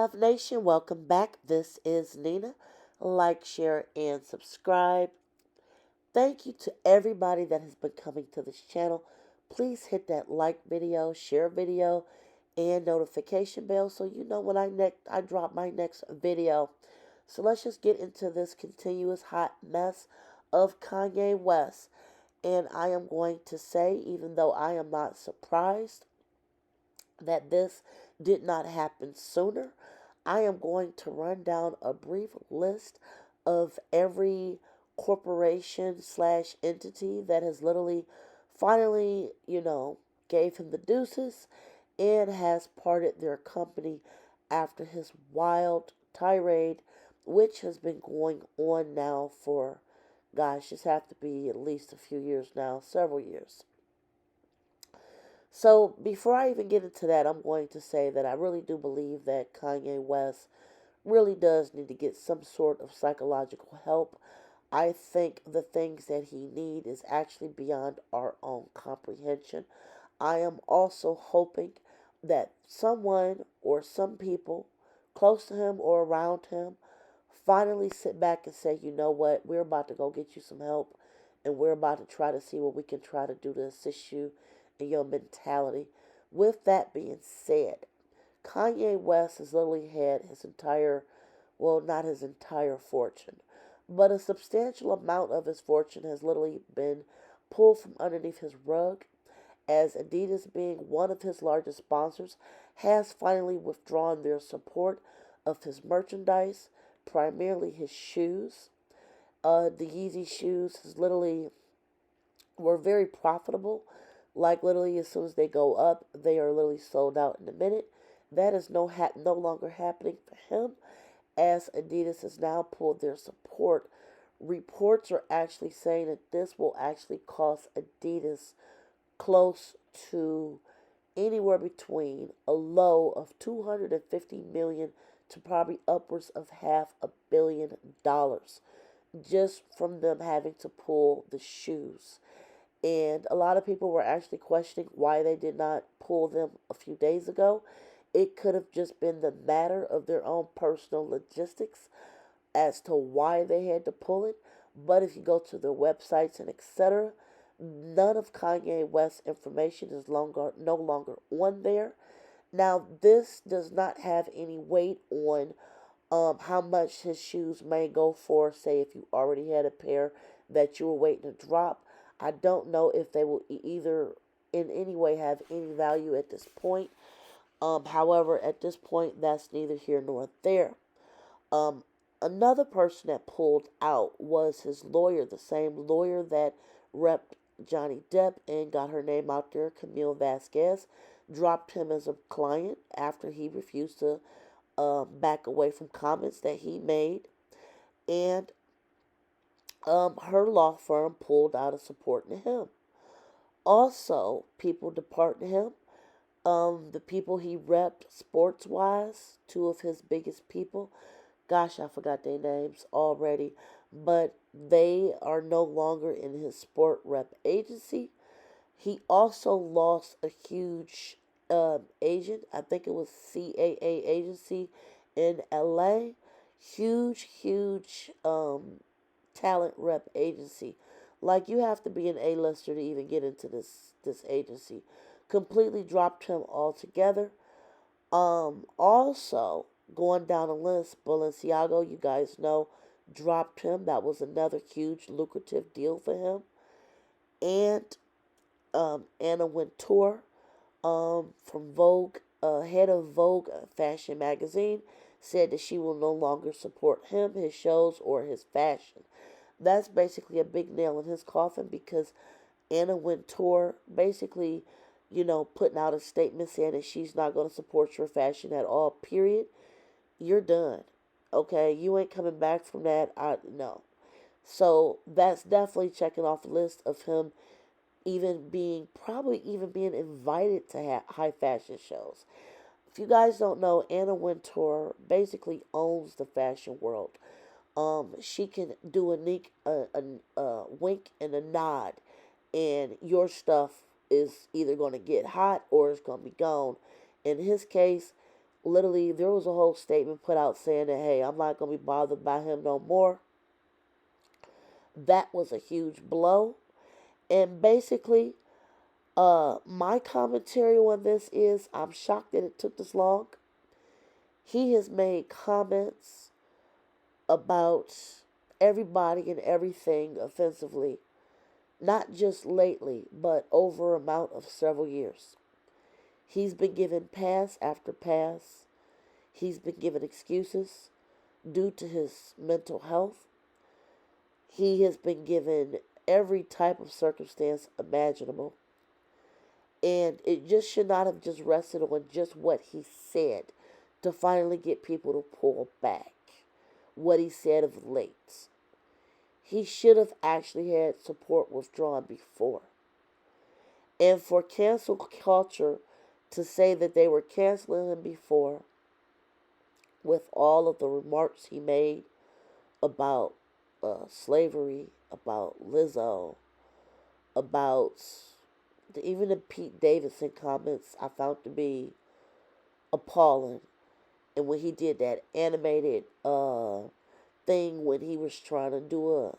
Halve Nation, welcome back. This is Nina. Like, share, and subscribe. Thank you to everybody that has been coming to this channel. Please hit that like video, share video, and notification bell so you know when I drop my next video. So let's just get into this continuous hot mess of Kanye West. And I am going to say, even though I am not surprised that this did not happen sooner, I am going to run down a brief list of every corporation slash entity that has literally finally, gave him the deuces and has parted their company after his wild tirade, which has been going on now for, gosh, just have to be at least a few years now, several years. So before I even get into that, I'm going to say that I really do believe that Kanye West really does need to get some sort of psychological help. I think the things that he needs is actually beyond our own comprehension. I am also hoping that someone or some people close to him or around him finally sit back and say, you know what, we're about to go get you some help and we're about to try to see what we can try to do to assist you in your mentality. With that being said, Kanye West has literally had his entire, well, not his entire fortune, but a substantial amount of his fortune has literally been pulled from underneath his rug, as Adidas, being one of his largest sponsors, has finally withdrawn their support of his merchandise, primarily his shoes. The Yeezy shoes is literally were very profitable. Like literally, as soon as they go up, they are literally sold out in a minute. That is no longer happening for him, as Adidas has now pulled their support. Reports are actually saying that this will actually cost Adidas close to anywhere between a low of 250 million to probably upwards of $500 million just from them having to pull the shoes. And a lot of people were actually questioning why they did not pull them a few days ago. It could have just been the matter of their own personal logistics as to why they had to pull it. But if you go to their websites and etc., none of Kanye West's information is no longer on there. Now, this does not have any weight on how much his shoes may go for. Say, if you already had a pair that you were waiting to drop, I don't know if they will either in any way have any value at this point. However, at this point, that's neither here nor there. Um, Another person that pulled out was his lawyer, the same lawyer that repped Johnny Depp and got her name out there. Camille Vasquez dropped him as a client after he refused to back away from comments that he made. And her law firm pulled out of supporting him. Also, people departing him. The people he repped sports wise, two of his biggest people, gosh, I forgot their names already, but they are no longer in his sport rep agency. He also lost a huge agent. I think it was CAA agency in LA. Huge talent rep agency. Like, you have to be an A-lister to even get into this agency. Completely dropped him altogether. Also, going down the list, Balenciaga, you guys know, dropped him. That was another huge lucrative deal for him. And Anna Wintour, from Vogue, head of Vogue fashion magazine, said that she will no longer support him, his shows, or his fashion. That's basically a big nail in his coffin, because Anna Wintour basically, putting out a statement saying that she's not going to support your fashion at all, period. You're done. Okay, you ain't coming back from that. No. So that's definitely checking off the list of him probably even being invited to high fashion shows. If you guys don't know, Anna Wintour basically owns the fashion world. She can do a wink and a nod, and your stuff is either going to get hot or it's going to be gone. In his case, Literally, there was a whole statement put out saying that, hey, I'm not going to be bothered by him no more. That was a huge blow. And basically, my commentary on this is I'm shocked that it took this long. He has made comments about everybody and everything offensively, not just lately, but over an amount of several years. He's been given pass after pass. He's been given excuses due to his mental health. He has been given every type of circumstance imaginable. And it just should not have just rested on just what he said to finally get people to pull back what he said of late. He should have actually had support withdrawn before. And for cancel culture to say that they were canceling him before with all of the remarks he made about slavery, about Lizzo, about even the Pete Davidson comments, I found to be appalling. And when he did that animated thing when he was trying to do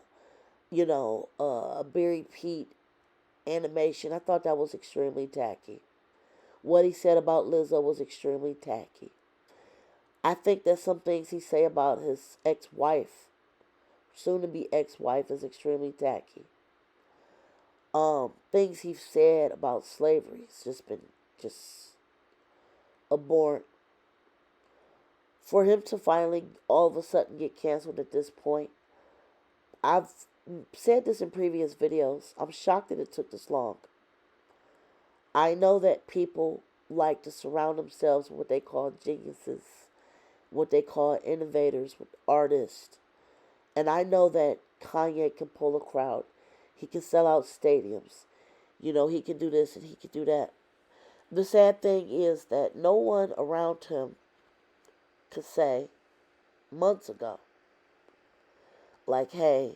a Barry Pete animation, I thought that was extremely tacky. What he said about Lizzo was extremely tacky. I think that some things he say about his ex-wife, soon to be ex-wife, is extremely tacky. Things he said about slavery has just been just abhorrent. For him to finally all of a sudden get canceled at this point, I've said this in previous videos. I'm shocked that it took this long. I know that people like to surround themselves with what they call geniuses, what they call innovators, with artists. And I know that Kanye can pull a crowd. He can sell out stadiums. He can do this and he can do that. The sad thing is that no one around him could say months ago, like, hey,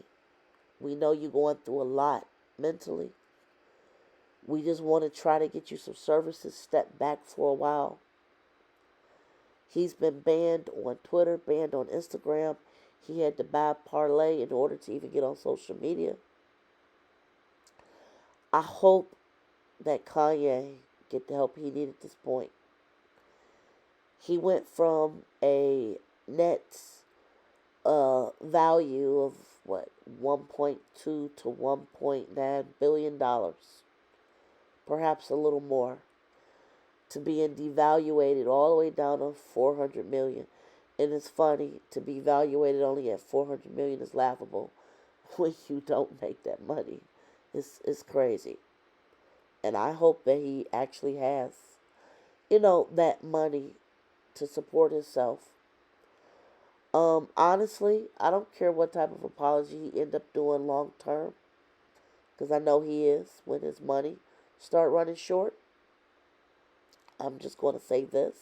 we know you're going through a lot mentally. We just want to try to get you some services. Step back for a while. He's been banned on Twitter, banned on Instagram. He had to buy Parlay in order to even get on social media. I hope that Kanye get the help he needed at this point. He went from a net value of what, 1.2 to 1.9 billion dollars, perhaps a little more, to being devaluated all the way down to 400 million. And it's funny, to be valuated only at 400 million is laughable when you don't make that money. It's crazy. And I hope that he actually has, that money to support himself. Honestly, I don't care what type of apology he end up doing long term, because I know he is when his money start running short. I'm just going to say this.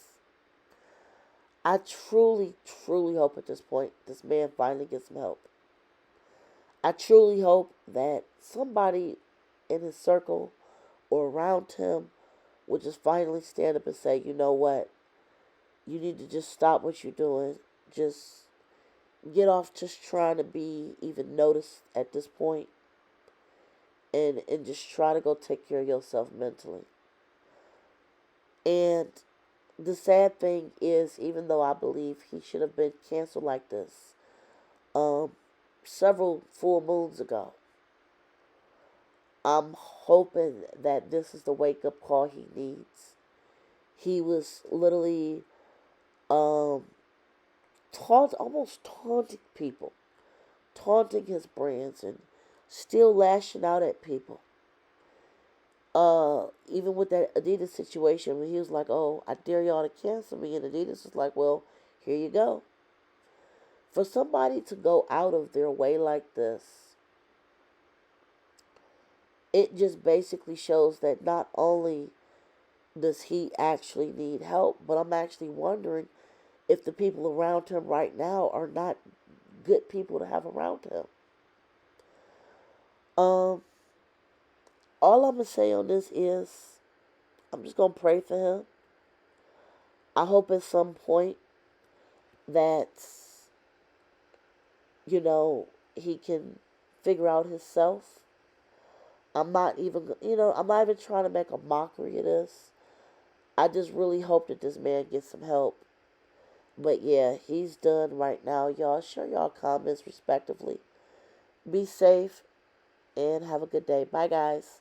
I truly, truly hope at this point this man finally gets some help. I truly hope that somebody in his circle or around him would just finally stand up and say, you know what? You need to just stop what you're doing. Just get off just trying to be even noticed at this point, and just try to go take care of yourself mentally. And the sad thing is, even though I believe he should have been canceled like this several full moons ago, I'm hoping that this is the wake-up call he needs. He was literally almost taunting people, taunting his brands, and still lashing out at people. Even with that Adidas situation, when he was like, "Oh, I dare y'all to cancel me," and Adidas was like, "Well, here you go." For somebody to go out of their way like this, it just basically shows that not only does he actually need help, but I'm actually wondering if the people around him right now are not good people to have around him. Um, all I'm gonna say on this is I'm just gonna pray for him. I hope at some point that, you know, he can figure out himself. I'm not even trying to make a mockery of this. I just really hope that this man gets some help. But yeah, he's done right now, y'all. Share y'all comments respectively. Be safe and have a good day. Bye, guys.